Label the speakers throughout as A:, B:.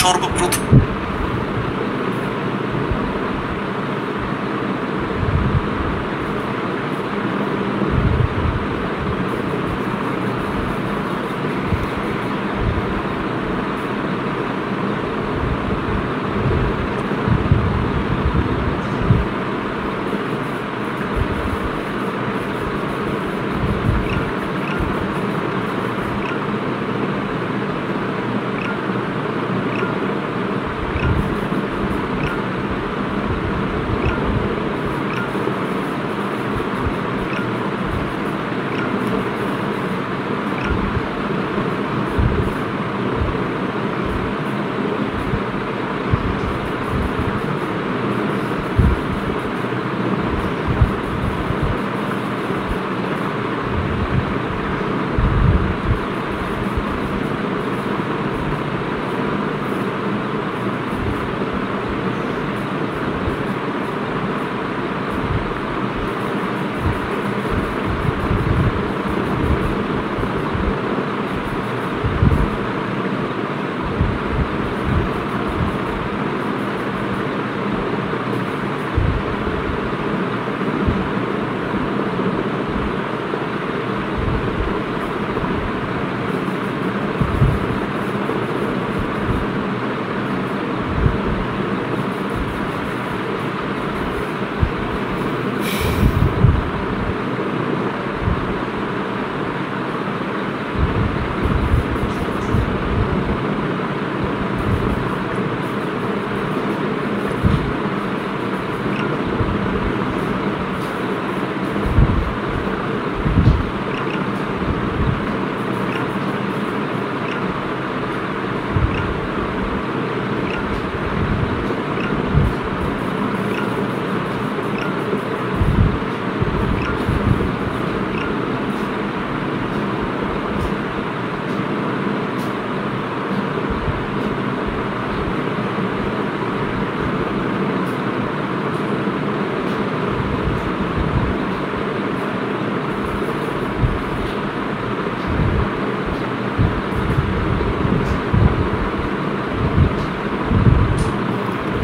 A: সর্বপ্রথম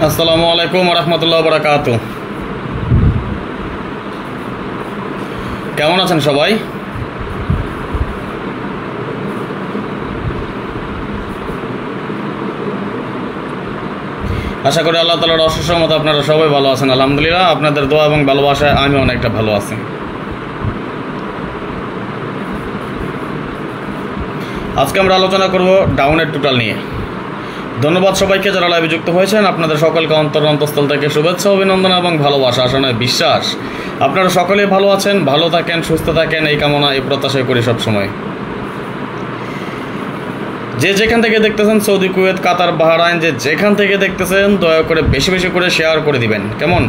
B: আসসালামু আলাইকুম ওয়া রাহমাতুল্লাহি ওয়া বারাকাতুহু। কেমন আছেন সবাই? আশা করি আল্লাহ তাআলার অশেষ রহমতে আপনারা সবাই ভালো আছেন। আলহামদুলিল্লাহ, আপনাদের দোয়া এবং ভালোবাসায় আমি অনেকটা ভালো আছি। আজকে আমরা আলোচনা করব ডাউনের টোটাল নিয়ে। ধন্যবাদ সবাইকে যারা লাইভে যুক্ত হয়েছেন। আপনাদের সকলকে অন্তঃস্থল থেকে শুভেচ্ছা, অভিনন্দন এবং ভালোবাসা, আশা নয় বিশ্বাস আপনারা সকলেই ভালো আছেন, ভালো থাকেন, সুস্থ থাকেন, এই কামনা এই প্রত্যাশাই করি সবসময়। যে যেখান থেকে দেখতেছেন, সৌদি, কুয়েত, কাতার, বাহরাইন, যে যেখান থেকে দেখতেছেন, দয়া করে বেশি বেশি করে শেয়ার করে দিবেন। কেমন?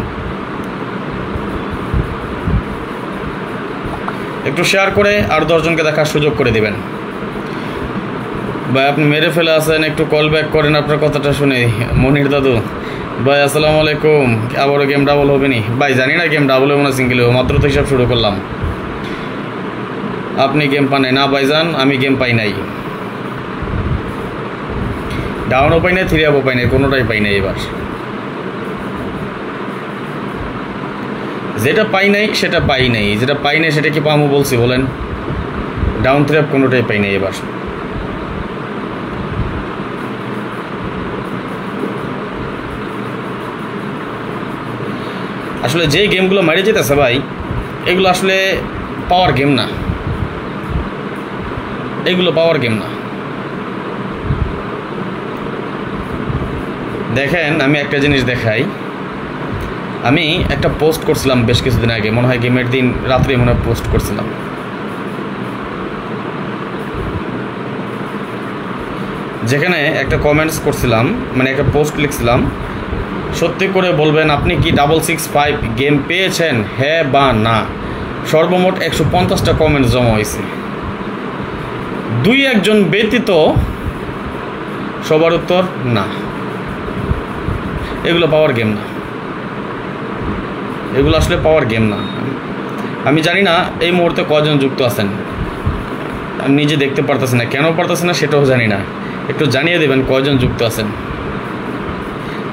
B: একটু শেয়ার করে আর 10 জনকে দেখার সুযোগ করে দিবেন। ভাই আপনি মেরে ফেলে আছেন, একটু কল ব্যাক করেন আপনার কথাটা শুনে। মনির দাদু ভাই আসসালামু আলাইকুম। আবারও গেম ডাবল হবে নি ভাই? জানি না গেম ডাবল হবে না সিঙ্গেল হবে, মাত্র তো হিসাব শুরু করলাম। আপনি গেম পান নাই? না ভাইজান, আমি গেম পাই নাই, ডাউনও পাই নাই, 3 আপও পাই নাই, কোনোটাই পাই নাই। এবার যেটা পাই নাই সেটা পাই নাই, যেটা পাই নাই সেটা কি পামো বলছি বলেন? ডাউন 3 আপ কোনোটাই পাই নাই এবার। আসলে যে গেমগুলো মারিয়ে যেতেছে ভাই, এগুলো আসলে পাওয়ার গেম না, এগুলো পাওয়ার গেম না। দেখেন আমি একটা জিনিস দেখাই। আমি একটা পোস্ট করছিলাম বেশ কিছুদিন আগে, মনে হয় গেমের দিন রাত্রে মনে হয় পোস্ট করছিলাম। যেখানে একটা কমেন্টস করছিলাম, মানে একটা পোস্ট লিখছিলাম, সত্যি করে বলবেন আপনি কি 665 গেম পেয়েছেন, হ্যাঁ বা না? সর্বমোট 150টা কমেন্টস জমা হয়েছে। 2-1 জন ব্যতীত সবার উত্তর না, এগুলো পাওয়ার গেম না, এগুলো আসলে পাওয়ার গেম না। আমি জানি না এই মুহূর্তে কজন যুক্ত আছেন, আমি নিজে দেখতে পারতেছি না, কেন পারতেছি না সেটাও জানি না। একটু জানিয়ে দেবেন কয়জন যুক্ত আছেন।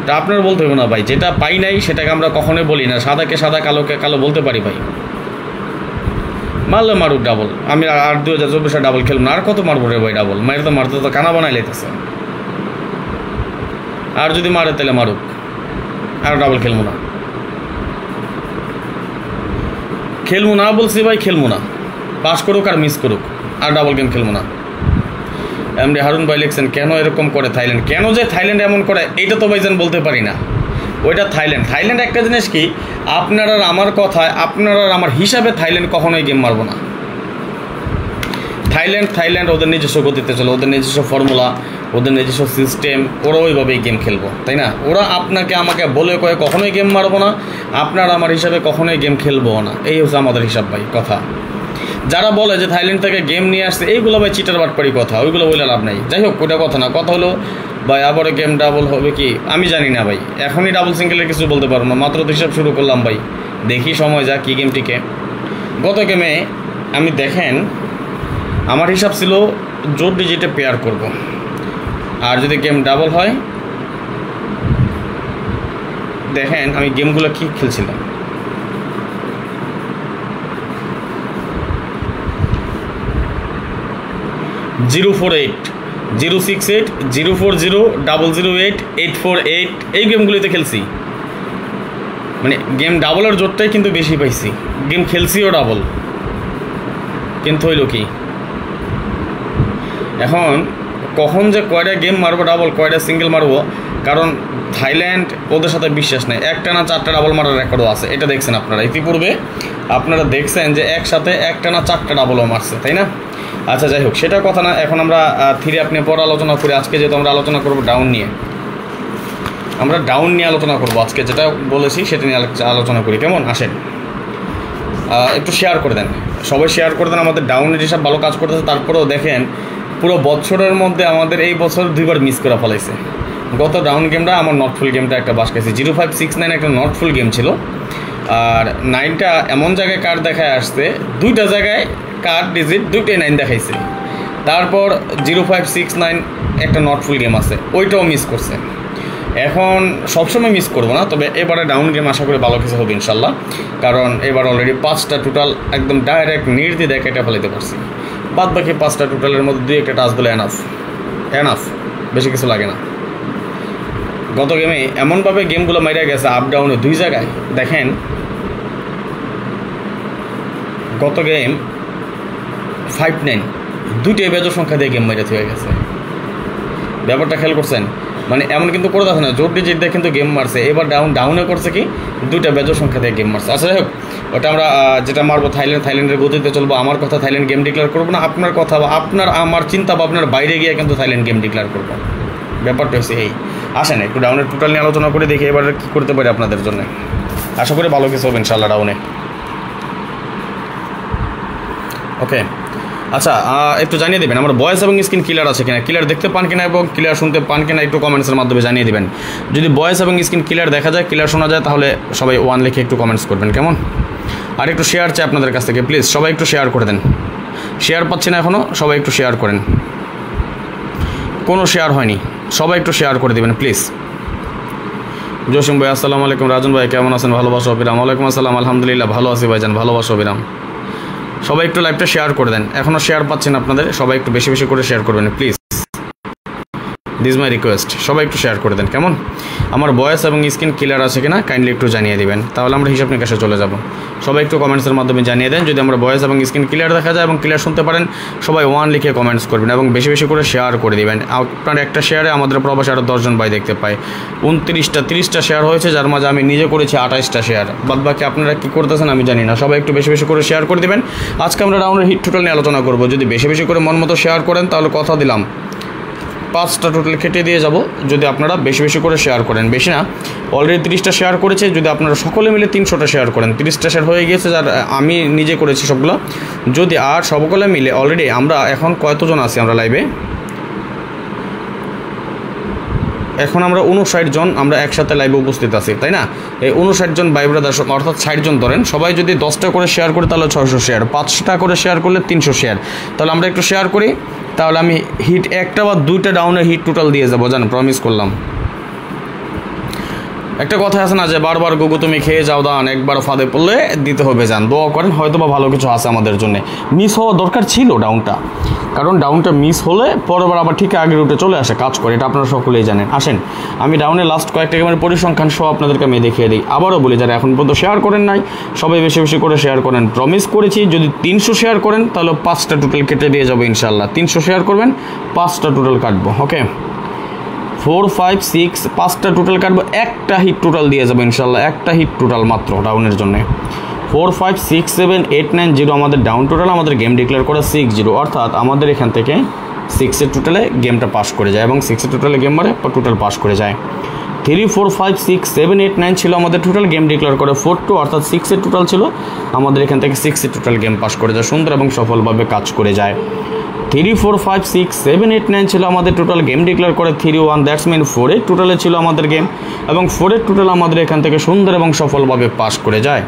B: তা আপনার বলতে হবে না ভাই, যেটা পাই নাই সেটাকে আমরা কখনোই বলি না, সাদাকে সাদা কালোকে কালো বলতে পারি ভাই। মারলে মারুক ডাবল, আমি আর 2024 ডাবল খেলব না। আর কত মারবো রে ভাই ডাবল, মায়ের তো মারতে তো কানা বানাই লাইতেছে। আর যদি মারে তাহলে মারুক, আর ডাবল খেলবো না, খেলবো না বলছি ভাই, খেলবো না। পাস করুক আর মিস করুক, আর ডাবল গেম খেলবো না। এমনি হারুন ভাই লিখছেন কেন এরকম করে থাইল্যান্ড, কেন যে থাইল্যান্ড এমন করে এইটা তো ভাইজান বলতে পারি না। ওইটা থাইল্যান্ড একটা জিনিস কি, আপনার আর আমার কথায়, আপনার আর আমার হিসাবে থাইল্যান্ড কখনোই গেম মারবো না। থাইল্যান্ড ওদের নিজস্ব গতিতে চলে, ওদের নিজস্ব ফর্মুলা, ওদের নিজস্ব সিস্টেম, ওরা ওইভাবেই গেম খেলবো, তাই না? ওরা আপনাকে আমাকে বলে কয়ে কখনোই গেম মারবো না, আপনার আমার হিসাবে কখনোই গেম খেলবো না। এই হচ্ছে আমাদের হিসাব ভাই। কথা যারা বলে যে থাইল্যান্ড থেকে গেম নিয়ে আসছে, এইগুলো ভাই চিটার বাটপারি কথা, ওইগুলো বলে লাভ নাই। যাই হোক, ওইটা কথা না, কথা হলো ভাই আবারও গেম ডাবল হবে কি আমি জানি না ভাই, এখনই ডাবল সিঙ্গেলের কিছু বলতে পারবো না, মাত্র তো হিসাব শুরু করলাম ভাই, দেখি সময় যা কি গেমটিকে। গত গেমে আমি দেখেন আমার হিসাব ছিল জোর ডিজিটে পেয়ার করব, আর যদি গেম ডাবল হয় দেখেন আমি গেমগুলো কি খেলছিলাম। জিরো 48 068 040 008 848 এই গেমগুলিতে খেলছি। মানে গেম ডাবলের জোরটাই কিন্তু বেশি পাইছি, গেম খেলছিও ডাবল, কিন্তু হইল কি এখন কখন যে কয়টা গেম মারবো ডাবল, কয়টা সিঙ্গেল মারবো, কারণ থাইল্যান্ড ওদের সাথে বিশ্বাস নেই। একটা না 4টা ডাবল মারার রেকর্ডও আছে, এটা দেখছেন আপনারা ইতিপূর্বে, আপনারা দেখছেন যে একসাথে একটা না 4টা ডাবলও মারছে, তাই না? আচ্ছা যাই হোক, সেটা কথা না, এখন আমরা থ্রি আপনি পর আলোচনা করি। আজকে যেহেতু আমরা আলোচনা করবো ডাউন নিয়ে, আমরা ডাউন নিয়ে আলোচনা করবো আজকে, যেটা বলেছি সেটা নিয়ে আলোচনা করি, কেমন? আসেন একটু শেয়ার করে দেন, সবাই শেয়ার করে দেন। আমাদের ডাউনের হিসাব ভালো কাজ করতেছে, তারপরেও দেখেন পুরো বছরের মধ্যে আমাদের এই বছর 2বার মিস করে ফেলাইছে। গত ডাউন গেমটা আমার নটফুল গেমটা একটা বাস খাইছি, 0569 একটা নটফুল গেম ছিল, আর 9টা এমন জায়গায় কার্ড দেখায় আসছে, 2টা জায়গায় কার্ড ডিজিট 2টাই 9 দেখাইছে। তারপর 0569 একটা নটফুল গেম আছে, ওইটাও মিস করছে। এখন সবসময় মিস করবো না, তবে এবারে ডাউন গেম আশা করি ভালো কিছু হবে ইনশাল্লাহ, কারণ এবার অলরেডি 5টা টোটাল একদম ডাইরেক্ট নির্দ্বিধায় কেটে ফেলাইতে পারছি। বাদ বাকি 5টা টোটালের মধ্যে 2-1টা টাচ দিলে এনাফ, বেশি কিছু লাগে না। গত গেমে এমনভাবে গেমগুলো মাইরা গেছে আপ ডাউনে 2 জায়গায়। দেখেন গত গেম 59 2টাই বেজোর সংখ্যা দিয়ে গেম মাইরা হয়ে গেছে, ব্যাপারটা খেয়াল করছেন? মানে এমন কিন্তু করে দেখে না, জোর ডিজিট দিয়ে কিন্তু গেম মারছে। এবার ডাউনে করছে কি 2টা বেজোর সংখ্যা দিয়ে গেম মারছে। আচ্ছা যাই হোক, ওটা আমরা যেটা মারবো থাইল্যান্ডের গতিতে চলবো। আমার কথা থাইল্যান্ড গেম ডিক্লেয়ার করবো না, আপনার কথা বা আপনার আমার চিন্তা ভাবনার বাইরে গিয়ে কিন্তু থাইল্যান্ড গেম ডিক্লেয়ার করবো। ব্যাপারটা হচ্ছে এই। আসেন একটু ডাউনের টোটাল নিয়ে আলোচনা করে দেখি এবার কী করতে পারি আপনাদের জন্য। আশা করি ভালো কিছু হবে ইনশাল্লাহ ডাউনে। ওকে আচ্ছা, একটু জানিয়ে দেবেন আমার ভয়েস এবং স্ক্রিন ক্লিয়ার আছে কিনা, ক্লিয়ার দেখতে পান কিনা এবং ক্লিয়ার শুনতে পান কিনা, একটু কমেন্টসের মাধ্যমে জানিয়ে দেবেন। যদি ভয়েস এবং স্ক্রিন ক্লিয়ার দেখা যায়, ক্লিয়ার শোনা যায়, তাহলে সবাই 1 লিখে একটু কমেন্টস করবেন, কেমন? আর একটু শেয়ার চাই আপনাদের কাছ থেকে, প্লিজ সবাই একটু শেয়ার করে দেন। শেয়ার পাচ্ছি না এখনও, সবাই একটু শেয়ার করেন। কোনো শেয়ার হয়নি, সবাই একটু শেয়ার করে দেবেন প্লিজ। জসিম ভাই আসসালামু আলাইকুম। রাজন ভাই কেমন আছেন? ভালোবাসা অবিরাম। ওয়ালাইকুম আসসালাম, আলহামদুলিল্লাহ ভালো আছি ভাইজান, ভালোবাসা অবিরাম। সবাই একটু লাইভটা শেয়ার করে দেন, এখনও শেয়ার পাচ্ছেন আপনাদের, সবাই একটু বেশি বেশি করে শেয়ার করবেন প্লিজ, দিস মাই রিকোয়েস্ট। সবাই একটু শেয়ার করে দেন, কেমন? আমার ভয়েস এবং স্ক্রিন ক্লিয়ার আছে কিনা কাইন্ডলি একটু জানিয়ে দিবেন, তাহলে আমরা হিসাব নিকাশে চলে যাব। সবাই একটু কমেন্টসের মাধ্যমে জানিয়ে দেন যদি আমার ভয়েস এবং স্ক্রিন ক্লিয়ার দেখা যায় এবং ক্লিয়ার শুনতে পারেন। সবাই 1 লিখে কমেন্টস করবেন এবং বেশি বেশি করে শেয়ার করে দিবেন। আপনার একটা শেয়ারে আমাদের প্রবাসে আরও 10 জন ভাই দেখতে পায়। 29টা শেয়ার হয়েছে, যার মাঝে আমি নিজে করেছি 28টা শেয়ার। বাদ বাকি আপনারা কী করতেছেন আমি জানি না, সবাই একটু বেশি বেশি করে শেয়ার করে দিবেন। আজকে আমরা রাউন্ডের হিট টোটাল নিয়ে আলোচনা করবো। যদি বেশি বেশি করে মন মতো শেয়ার করেন তাহলে কথা দিলাম 5টা টোটাল কেটে দিয়ে যাব, যদি আপনারা বেশি বেশি করে শেয়ার করেন। বেশি না, অলরেডি 30টা শেয়ার করেছে, যদি আপনারা সকলে মিলে 300টা শেয়ার করেন, 30টা শেয়ার হয়ে গিয়েছে, যার আমি নিজে করেছি সবগুলো। যদি আর সকলে মিলে অলরেডি আমরা এখন কতজন আছি আমরা লাইভে, এখন আমরা 59 জন আমরা একসাথে লাইভে উপস্থিত আছি, তাই না? এই 59 জন ভাই ব্রাদার, অর্থাৎ 60 জন ধরেন, সবাই যদি 10টা করে শেয়ার করি তাহলে 600 শেয়ার, 5টা করে শেয়ার করলে 300 শেয়ার। তাহলে আমরা একটু শেয়ার করি, তাহলে আমি হিট 1টা বা 2টা ডাউনের হিট টোটাল দিয়ে যাবো, জান, প্রমিস করলাম। একটা কথা আছে না যে বারবার গুগু তুমি খেয়ে যাও দান, একবার ফাঁদে পড়লে দিতে হবে যান। দোয়া করেন, হয়তো বা ভালো কিছু আছে আমাদের জন্য। মিস হওয়া দরকার ছিল ডাউনটা, কারণ ডাউনটা মিস হলে পরেরবার আবার ঠিক আগের রুটে চলে আসে, কাজ করে, এটা আপনারা সকলেই জানেন। আসেন আমি ডাউনের লাস্ট কয়েকটা গেমের পরিসংখ্যান সহ আপনাদেরকে আমি দেখিয়ে দিই। আবারও বলি, যারা এখন পর্যন্ত শেয়ার করেন নাই সবাই বেশি বেশি করে শেয়ার করেন। প্রমিস করেছি যদি 300 শেয়ার করেন তাহলে 5টা টোটাল কেটে দিয়ে যাবো ইনশাল্লাহ। 300 শেয়ার করবেন 5টা টোটাল কাটবো। ওকে 4, 5, 6 5টা টোটাল কাটবো, একটা হিট টোটাল দিয়ে যাবো ইনশাল্লাহ, একটা হিট টোটাল মাত্র ডাউনের জন্য। 4, 5, 6, 7, 8, 9, 0 আমাদের ডাউন টোটাল, আমাদের গেম ডিক্লেয়ার করে 6, 0, অর্থাৎ আমাদের এখান থেকে 6-এর টোটালে গেমটা পাস করে যায় এবং 6-এর টোটালে গেম মারে টোটাল পাস করে যায়। 3, 4, 5, 6, 7, 8, 9 ছিল আমাদের টোটাল, গেম ডিক্লেয়ার করে 4, 2, অর্থাৎ 6-এর টোটাল ছিল, আমাদের এখান থেকে 6-এর টোটাল গেম পাস করে যায়, সুন্দর এবং সফলভাবে কাজ করে যায়। 3, 4, 5, 6, 7, 8, 9 ছিল আমাদের টোটাল, গেম ডিক্লেয়ার করে 3, 1, দ্যাটস মিন 4-এর টোটালে ছিল আমাদের গেম এবং 4-এর টোটাল আমাদের এখান থেকে সুন্দর এবং সফলভাবে পাস করে যায়।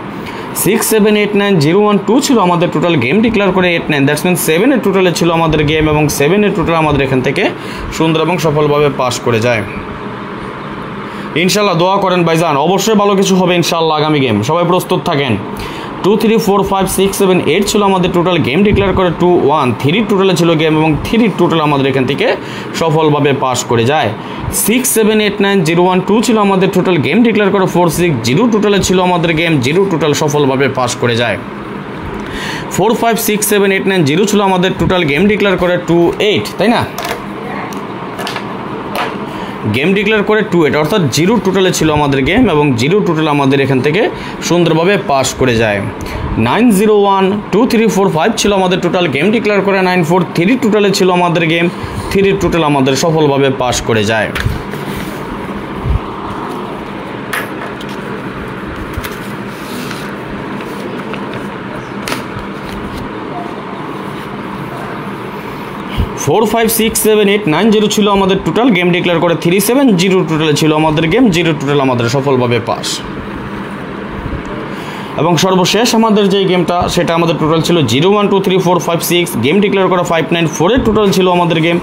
B: 6, 7, 8, 9, 0, 1, 2 ছিল আমাদের টোটাল, গেম ডিক্লেয়ার করে 8, 9, দ্যাটস মিন 7-এর টোটালে ছিল আমাদের গেম এবং 7-এর টোটাল আমাদের এখান থেকে সুন্দর এবং সফলভাবে পাস করে যায়। ইনশাল্লাহ দোয়া করেন ভাইজান, অবশ্যই ভালো কিছু হবে ইনশাল্লাহ আগামী গেম, সবাই প্রস্তুত থাকেন। 2, 3, 4, 5, 6, 7, 8 ছিল আমাদের টোটাল, গেম ডিক্লেয়ার করে 2, 1, 3 টোটালে ছিল গেম এবং 3 টোটাল আমাদের এখান থেকে সফলভাবে পাস করে যায়। 6, 7, 8, 9, 0, 1, 2 ছিল আমাদের টোটাল, গেম ডিক্লেয়ার করে 4, 6, 0 টোটালে ছিল আমাদের গেম, 0 টোটাল সফলভাবে পাস করে যায়। 4, 5, 6, 7, 8, 9, 0 ছিল আমাদের টোটাল, গেম ডিক্লেয়ার করে 2, 8, তাই না? গেম ডিক্লেয়ার করে 2, 8 অর্থাৎ 0 টোটালে ছিল আমাদের গেম এবং 0 টোটাল আমাদের এখান থেকে সুন্দরভাবে পাস করে যায়। 9, 0, 1, 2, 3, 4, 5 ছিল আমাদের টোটাল, গেম ডিক্লেয়ার করে 9, 4, 3 টোটালে ছিল আমাদের গেম, 3 টোটাল আমাদের সফলভাবে পাস করে যায়। फोर 5, 6, 7, 8, 9, 0 ছিল আমাদের টোটাল, গেম ডিক্লেয়ার করে 3, 7, 0 টোটালে ছিল আমাদের গেম, 0 টোটাল আমাদের সফলভাবে পাস। এবং সর্বশেষ আমাদের যে গেমটা সেটা আমাদের টোটাল ছিল 0, 1, 2, 3, 4, 5, 6, গেম ডিক্লেয়ার করা 5, 9, 4-এর টোটাল ছিল আমাদের গেম,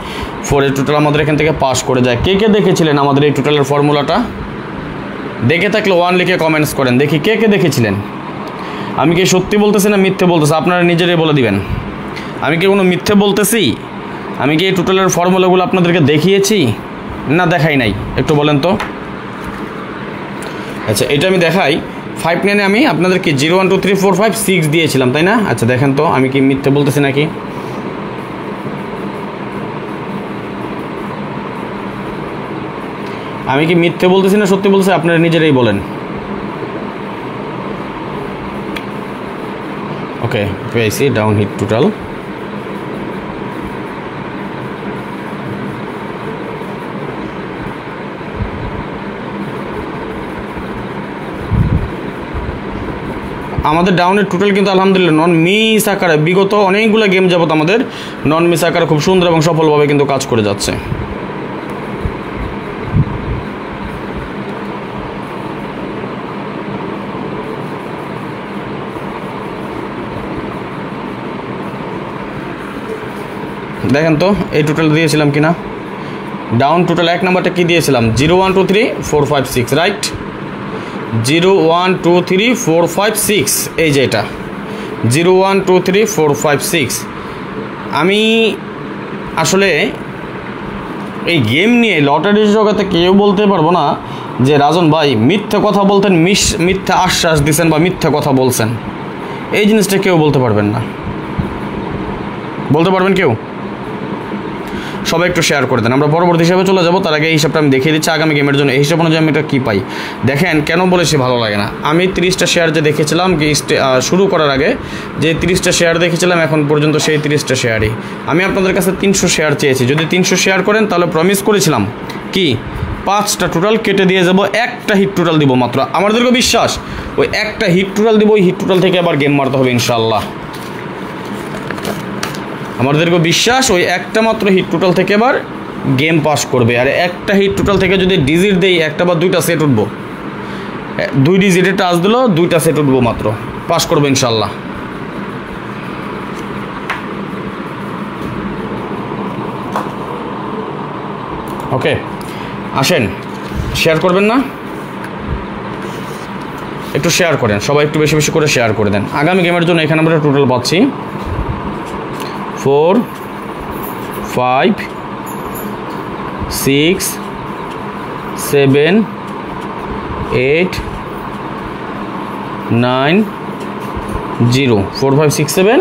B: 4-এর টোটাল আমাদের এখান থেকে পাস করে যায়। কে কে দেখেছিলেন আমাদের এই টোটালের ফর্মুলাটা? দেখে থাকলে 1 লিখে কমেন্টস করেন, দেখি কে কে দেখেছিলেন। আমি কি সত্যি বলতেছি না মিথ্যে বলতেছি, আপনারা নিজেরাই বলে দিবেন। আমি কি কোনো মিথ্যে বলতেছি? আমি কি এই টোটালের ফর্মুলাগুলো আপনাদেরকে দেখিয়েছি না দেখাই নাই? একটু বলেন তো। আচ্ছা এটা আমি দেখাই। 5, 9-এ আমি আপনাদেরকে 0, 1, 2, 3, 4, 5, 6 দিয়েছিলাম, তাই না? আচ্ছা দেখেন তো আমি কি মিথ্যে বলতেছি নাকি। আমি কি মিথ্যে বলতেছি না সত্যি বলতেছি? আপনারা নিজেরাই বলেন। ওকে পেয়েছি ডাউন হিট টোটাল। আমাদের ডাউনের টোটাল কিন্তু আলহামদুলিল্লাহ নন মিস আকারে বিগত অনেকগুলো গেম যাবত আমাদের নন মিস আকারে খুব সুন্দর এবং সফলভাবে কিন্তু কাজ করে যাচ্ছে। দেখেন তো এই টোটাল দিয়েছিলাম কিনা। ডাউন টোটাল 1 নাম্বারটা কি দিয়েছিলাম? 0, 1, 2, 3, 4, 5, 6, রাইট? 0, 1, 2, 3, 4, 5, 6, এই যে এটা 0, 1, 2, 3, 4, 5, 6। আমি আসলে এই গেম নিয়ে লটারির জগতে কেউ বলতে পারবো না যে রাজন ভাই মিথ্যে কথা বলতেন, মিথ্যা আশ্বাস দিচ্ছেন বা মিথ্যা কথা বলছেন, এই জিনিসটা কেউ বলতে পারবেন না। বলতে পারবেন কেউ? সবাই একটু শেয়ার করে দেন, আমরা পরবর্তী হিসাবে চলে যাবো। তার আগে এই হিসাবটা আমি দেখিয়ে দিচ্ছি আগামী গেমের জন্য। এই হিসাব অনুযায়ী আমি এটা কী পাই দেখেন। কেন বলেছি ভালো লাগে না? আমি 30টা শেয়ার যে দেখেছিলাম শুরু করার আগে, যে 30টা শেয়ার দেখেছিলাম এখন পর্যন্ত সেই 30টা শেয়ারই আমি আপনাদের কাছে 300 শেয়ার চেয়েছি। যদি 300 শেয়ার করেন তাহলে প্রমিস করেছিলাম কি 5টা টোটাল কেটে দিয়ে যাব, একটা হিট টোটাল দিব মাত্র। আমাদেরকে বিশ্বাস ওই একটা হিট টোটাল দিব, ওই হিট টোটাল থেকে আবার গেম মারতে হবে ইনশাল্লাহ। আমাদেরকে বিশ্বাস ওই একটা মাত্র হিট টোটাল থেকে এবার গেম পাস করবে। আর একটা হিট টোটাল থেকে যদি ডিজিট দেই একটা বা 2টা সেট উঠবো, 2 ডিজিটের টাচ দিল 2টা সেট উঠবো মাত্র, পাস করবো ইনশাল্লাহ। ওকে আসেন শেয়ার করবেন না? একটু শেয়ার করেন সবাই, একটু বেশি বেশি করে শেয়ার করে দেন। আগামী গেমের জন্য এখানে আমরা টোটাল পাচ্ছি 4 5 6 7 8 9 0 4 5 6 7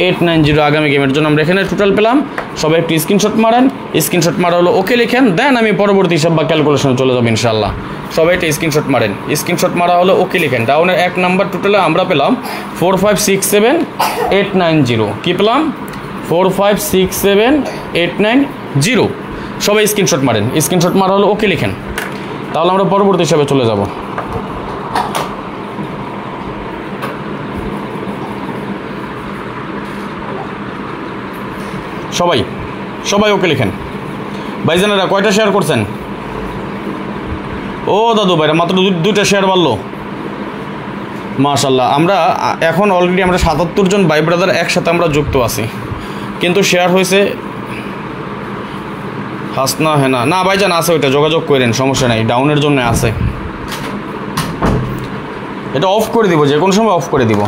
B: 8 9 0 আগামী গেমের জন্য আমরা এখানে টোটাল পেলাম। সবাই একটু স্ক্রিনশট মারেন, স্ক্রিনশট মারা হলো ওকে লিখেন, দেন আমি পরবর্তী হিসাব বা ক্যালকুলেশনে চলে যাবো ইনশাল্লাহ। সবাই একটা স্ক্রিনশট মারেন, স্ক্রিনশট মারা হলো ওকে লিখেন। ডাউনের 1 নাম্বার টোটালে আমরা পেলাম 4 5 6 7 8 9 0। কী পেলাম? 4 5 6 7 8 9 0। সবাই স্ক্রিনশট মারেন, স্ক্রিনশট মারা হলো ওকে লিখেন, তাহলে আমরা পরবর্তী হিসাবে চলে যাব। সবাই সবাই ওকে লিখেন। ভাইজানেরা কয়টা শেয়ার করছেন? ও দাদু ভাইরা মাত্র 2টা শেয়ার বাড়লো, মাশাল্লাহ। আমরা এখন অলরেডি আমরা 77 জন ভাই ব্রাদার একসাথে আমরা যুক্ত আছি, কিন্তু শেয়ার হয়েছে হাসনা হেনা না ভাইজান আছে, ওইটা যোগাযোগ করেন, সমস্যা নাই, ডাউনের জন্য আছে। এটা অফ করে দিব, যে কোনো সময় অফ করে দিব।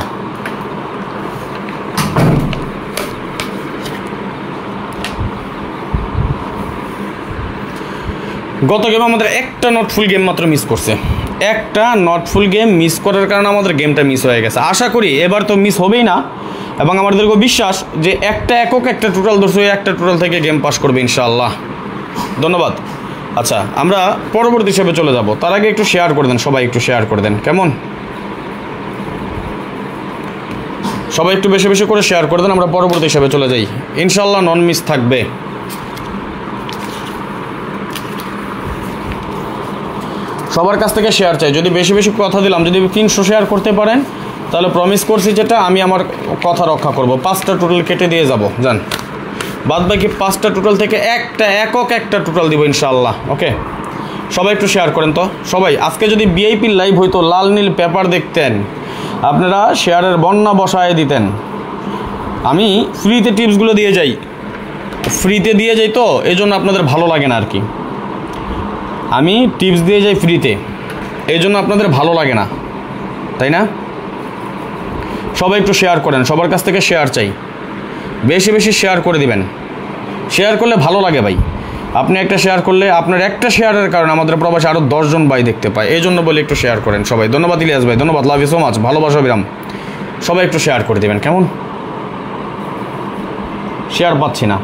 B: গত গেম আমাদের একটা নট ফুল গেম মাত্র মিস করছে, একটা নট ফুল গেম মিস করার কারণে আমাদের গেমটা মিস হয়ে গেছে। আশা করি এবার তো মিস হবেই না, এবং আমাদেরকে বিশ্বাস যে একটা টোটাল ধরছে, একটা টোটাল থেকে গেম পাস করবে ইনশাআল্লাহ। ধন্যবাদ। আচ্ছা, আমরা পরবর্তী হিসেবে চলে যাব, তার আগে একটু শেয়ার করে দেন, সবাই একটু শেয়ার করে দেন, কেমন? সবাই একটু বেশি বেশি করে শেয়ার করে দেন, আমরা পরবর্তী হিসেবে চলে যাই ইনশাআল্লাহ। নন মিস থাকবে। সবার কাছ থেকে শেয়ার চাই, যদি বেশি বেশি কথা দিলাম, যদি 300 শেয়ার করতে পারেন তাহলে প্রমিস করছি যেটা আমি আমার কথা রক্ষা করব, 5টা টোটাল কেটে দিয়ে যাব, জান বাদ বাকি 5টা টোটাল থেকে একটা টোটাল দিব ইনশাআল্লাহ। ওকে, সবাই একটু শেয়ার করেন তো সবাই। আজকে যদি ভিআইপি লাইভ হইতো, লাল নীল পেপার দেখতেন, আপনারা শেয়ারের বন্যা বসায় দিতেন। আমি ফ্রিতে টিপসগুলো দিয়ে যাই, ফ্রিতে দিয়ে যাই, তো এই জন্য আপনাদের ভালো লাগে না আর কি। আমি টিপস দিয়ে যাই ফ্রিতে, এই জন্য আপনাদের ভালো লাগে না, তাই না? সবাই একটু শেয়ার করেন, সবার কাছ থেকে শেয়ার চাই, বেশি বেশি শেয়ার করে দিবেন। শেয়ার করলে ভালো লাগে ভাই, আপনি একটা শেয়ার করলে আপনার একটা শেয়ারের কারণে আমাদের প্রবাসে আরও 10 জন ভাই দেখতে পায়, এই জন্য বলে একটু শেয়ার করেন সবাই। ধন্যবাদ ইলিয়াস ভাই, ধন্যবাদ, লাভ ইউ সো মাচ, ভালোবাসা বিরাম। সবাই একটু শেয়ার করে দেবেন, কেমন? শেয়ার পাচ্ছি না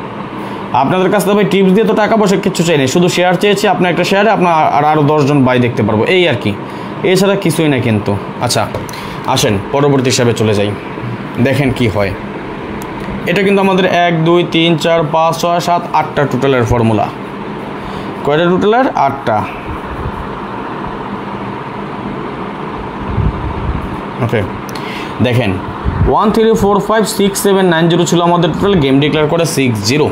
B: আপনাদের কাছ থেকে ভাই, টিপস দিয়ে তো টাকা পয়সা কিচ্ছু চাই না, শুধু শেয়ার চেয়েছি। আপনার একটা শেয়ারে আপনার আরও 10 জন ভাই দেখতে পারবো, এই আর কি, এছাড়া কিছুই না কিন্তু। আচ্ছা আসেন পরবর্তী হিসাবে চলে যাই, দেখেন কি হয়। এটা কিন্তু আমাদের 1 2 3 4 5 6 7 8টা টোটালের ফর্মুলা। কয়টা টোটালের? 8টা। ওকে, দেখেন 1 3 4 5 6 7 9 0 ছিল আমাদের টোটাল, গেম ডিক্লেয়ার করে 6 0।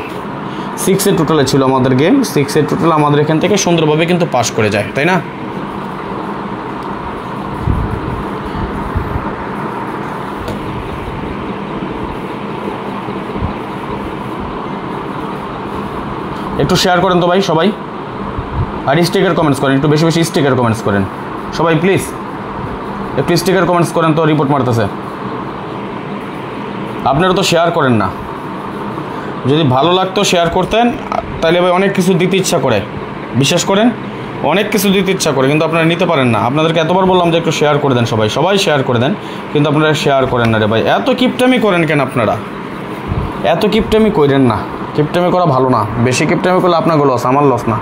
B: 6 টোটালে ছিল আমাদের গেম, 6 টোটাল আমাদের এখান থেকে সুন্দরভাবে কিন্তু পাস করে যায়, তাই না? একটু শেয়ার করেন তো ভাই সবাই, আর স্টিকার কমেন্টস করেন, একটু বেশি বেশি স্টিকার কমেন্টস করেন সবাই প্লিজ, একটু স্টিকার কমেন্টস করেন তো, রিপোর্ট মারতেছে। আপনারা তো শেয়ার করেন না, যদি ভালো লাগতো শেয়ার করতেন, তাহলে ভাই অনেক কিছু দিতে ইচ্ছা করে, বিশ্বাস করেন অনেক কিছু দিতে ইচ্ছা করে, কিন্তু আপনারা নিতে পারেন না। আপনাদেরকে এতবার বললাম যে একটু শেয়ার করে দেন, সবাই সবাই শেয়ার করে দেন, কিন্তু আপনারা শেয়ার করেন না রে ভাই। এত কিপটামি করেন কেন আপনারা? এত কিপটামি করেন না, কিপটামি করা ভালো না, বেশি কিপটামি করলে আপনার লস, আমার লস না।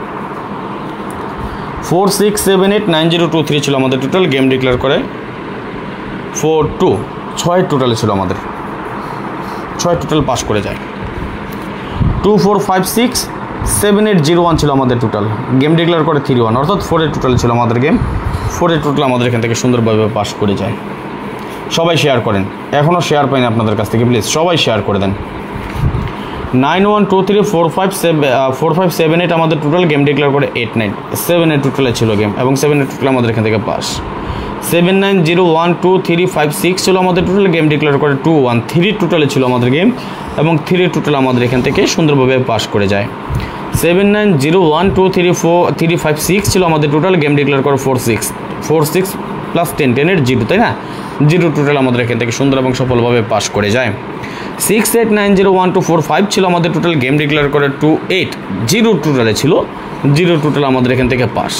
B: 4 6 7 8 9 0 2 3 ছিল আমাদের টোটাল, গেম ডিক্লেয়ার করে 4 2 6 টোটালে ছিল আমাদের, 6 টোটাল পাস করে যায়। 2 4 5 6 7 8 0 1 ছিল আমাদের টোটাল, গেম ডিক্লেয়ার করে 3 1, অর্থাৎ 4 টোটাল ছিল আমাদের গেম, 4 টোটাল আমাদের এখান থেকে সুন্দরভাবে পাস করে যায়। সবাই শেয়ার করেন, এখনও শেয়ার পাইনি আপনাদের কাছ থেকে, প্লিজ সবাই শেয়ার করে দেন। 9 1 2 3 4 5 7 8 আমাদের টোটাল, গেম ডিক্লেয়ার করে 8 9 7 8 টোটালে ছিল গেম, এবং 7 8 টোটাল আমাদের এখান থেকে পাস। 7 9 0 1 2 3 5 6 ছিল আমাদের টোটাল, গেম ডিক্লেয়ার করে 2 1 3 টোটালে ছিল আমাদের গেম, এবং 3 টোটাল আমাদের এখান থেকে সুন্দরভাবে পাস করে যায়। 7 9 0 1 2 3 4 3 5 6 ছিল আমাদের টোটাল, গেম ডিক্লেয়ার করে 4 6 4 6 প্লাস 10 10 0, তাই না? 0 টোটাল আমাদের এখান থেকে সুন্দর এবং সফলভাবে পাস করে যায়। 6 8 9 0 1 2 4 5 ছিল আমাদের টোটাল, গেম ডিক্লেয়ার করে 2 8 0 টোটালে ছিল, 0 টোটাল আমাদের এখান থেকে পাস।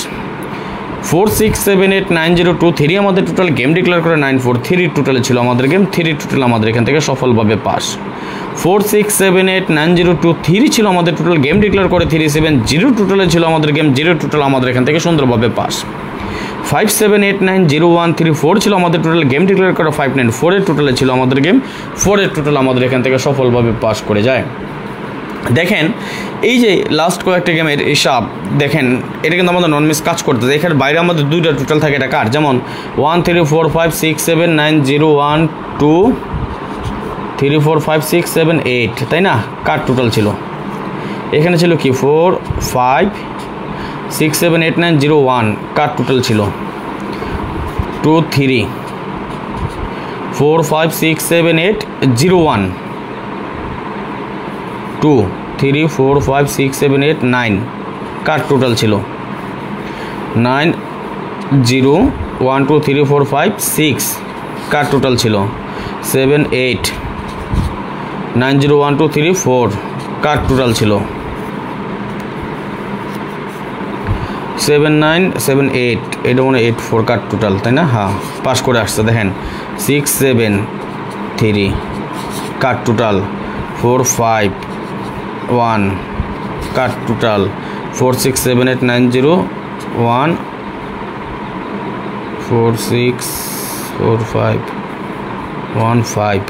B: 4 6 7 8 9 0 2 3 আমাদের টোটাল, গেম ডিক্লেয়ার করে 9 4 3 টোটালে ছিল আমাদের গেম, 3 টোটাল আমাদের এখান থেকে সফলভাবে পাস। 4 6 7 8 9 0 2 3 ছিল আমাদের টোটাল, গেম ডিক্লেয়ার করে 3 7 0 টোটালে ছিল আমাদের গেম, 0 টোটাল আমাদের এখান থেকে সুন্দরভাবে পাস। 5 7 8 9 0 1 3 4 ছিল আমাদের টোটাল, গেম ডিক্লেয়ার করে 5 9 4 এর টোটালে ছিল আমাদের গেম, 4 এর টোটাল আমাদের এখান থেকে সফলভাবে পাস করে যায়। দেখেন এই যে লাস্ট কয়েকটা গেমের হিসাব দেখেন, এটা কিন্তু আমাদের নন মিস কাজ করতেছে। এখানে বাইরে আমাদের দুইটা টোটাল থাকে, এটা কার? যেমন 1 3 4 5 6 7 9 0 1 2 3 4 5 6 7 8, তাই না? কার টোটাল ছিল? এখানে ছিল কি 4 5 6 7 8 9 0 1, কার টোটাল ছিল 2 3 4 5 6 7 8 0 1 2 3 4 5 6 7 8 9, কার টোটাল ছিল 9 0 1 2 3 4 5 6, কার টোটাল ছিল 7 8 9 0 1 2 3 4, কার টোটাল ছিল 7 9 7 8, এটা মানে 8 4, কার টোটাল, তাই না? হ্যাঁ, পাস করে আসছে। দেখেন 6 7 3, কার টোটাল 4 5 1, কার টোটাল 4 6 7 8 9 0 1 4 6 4 5 1 5,